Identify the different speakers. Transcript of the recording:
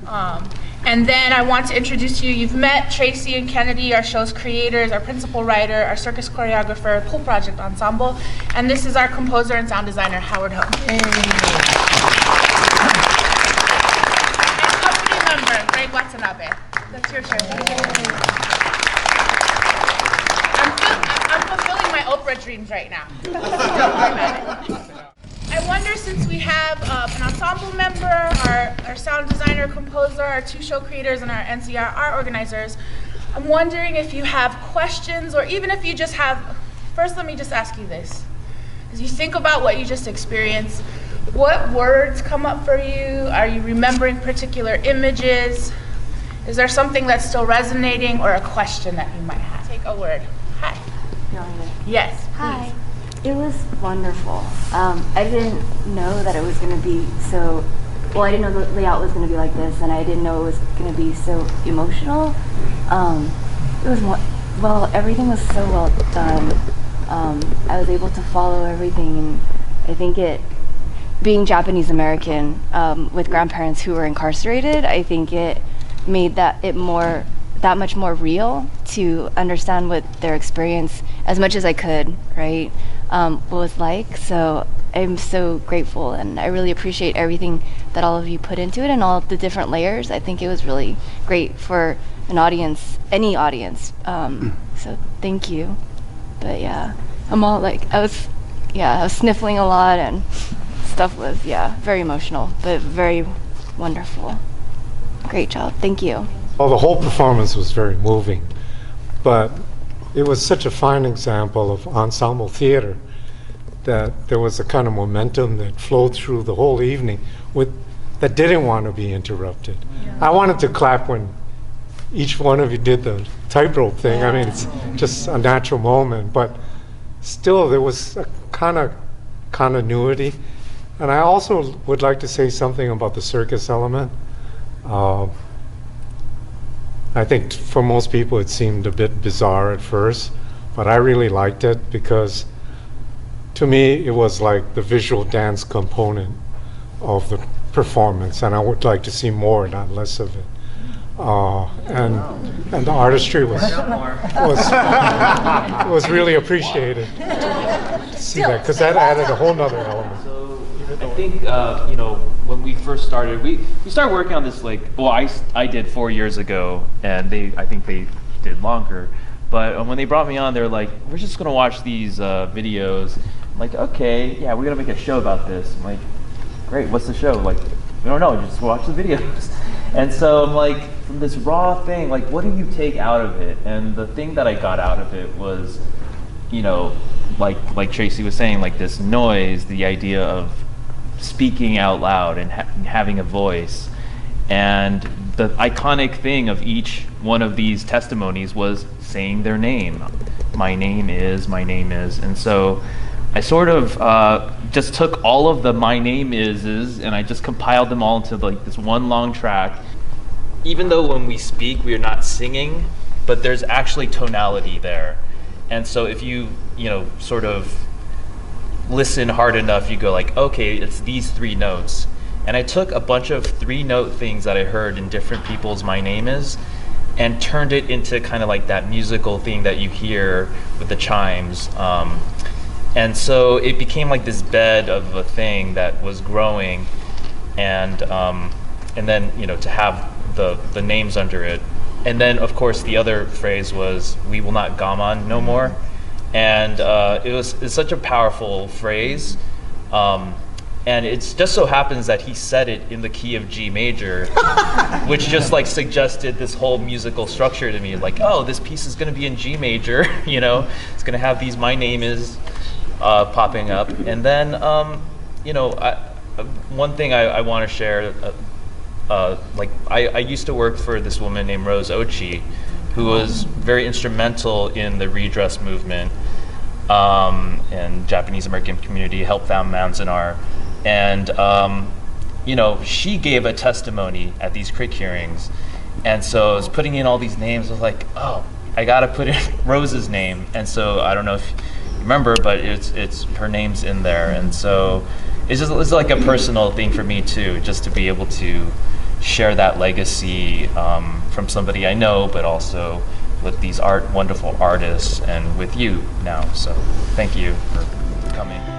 Speaker 1: And then I want to introduce you. You've met Tracy and Kennedy, our show's creators, our principal writer, our circus choreographer, PULLproject Ensemble, and this is our composer and sound designer, Howard Ho. And company member, Greg Watanabe. That's your turn. I'm fulfilling my Oprah dreams right now. I wonder, since we have an ensemble member, our sound designer, composer, our two show creators, and our NCR art organizers, I'm wondering if you have questions, or even if you just have, first let me just ask you this. As you think about what you just experienced, what words come up for you? Are you remembering particular images? Is there something that's still resonating, or a question that you might have? Take a word. Hi. Yes.
Speaker 2: Hi.
Speaker 1: Please.
Speaker 2: It was wonderful. I didn't know that it was going to be so, well, I didn't know the layout was going to be like this, and I didn't know it was going to be so emotional. It was, well, everything was so well done. I was able to follow everything, and I think being Japanese American with grandparents who were incarcerated, I think it made that much more real to understand what their experience, as much as I could, right, was like. So I'm so grateful, and I really appreciate everything that all of you put into it and all of the different layers. I think it was really great for an audience, any audience. So thank you. But yeah, I'm all like, I was sniffling a lot, and stuff was, very emotional, but very wonderful. Great job. Thank you.
Speaker 3: Well, the whole performance was very moving, but it was such a fine example of ensemble theater that there was a kind of momentum that flowed through the whole evening that didn't want to be interrupted. Yeah. I wanted to clap when each one of you did the tightrope thing. I mean, it's just a natural moment, but still there was a kind of continuity. And I also would like to say something about the circus element. I think for most people it seemed a bit bizarre at first, but I really liked it because to me it was like the visual dance component of the performance, and I would like to see more, not less of it. And the artistry was really appreciated to see that, because that added a whole nother element.
Speaker 4: I think, when we first started, we started working on this, I did 4 years ago, and I think they did longer. But when they brought me on, they were like, we're just going to watch these videos. I'm like, okay, yeah, we're going to make a show about this. I'm like, great, what's the show? Like, we don't know, just watch the videos. And so I'm like, from this raw thing, like, what do you take out of it? And the thing that I got out of it was, like Tracy was saying, like this noise, the idea of speaking out loud and having a voice. And the iconic thing of each one of these testimonies was saying their name. My name is. And so I sort of just took all of the my name is and I just compiled them all into like this one long track. Even though when we speak, we are not singing, but there's actually tonality there. And so if you sort of listen hard enough, you go like, okay, it's these 3 notes. And I took a bunch of 3-note things that I heard in different people's my name is and turned it into kind of like that musical thing that you hear with the chimes. And so it became like this bed of a thing that was growing, and then to have the names under it. And then of course the other phrase was, we will not gaman no more. And it's such a powerful phrase, and it just so happens that he said it in the key of G major, which just like suggested this whole musical structure to me. Like, oh, this piece is going to be in G major, it's going to have these my name is popping up. And then, one thing I want to share, I used to work for this woman named Rose Ochi, who was very instrumental in the redress movement and Japanese American community, helped found Manzanar. And, she gave a testimony at these CRIC hearings. And so I was putting in all these names. I was like, oh, I got to put in Rose's name. And so I don't know if you remember, but it's her name's in there. And so it's like a personal thing for me too, just to be able to, share that legacy from somebody I know, but also with these wonderful artists and with you now. So thank you for coming.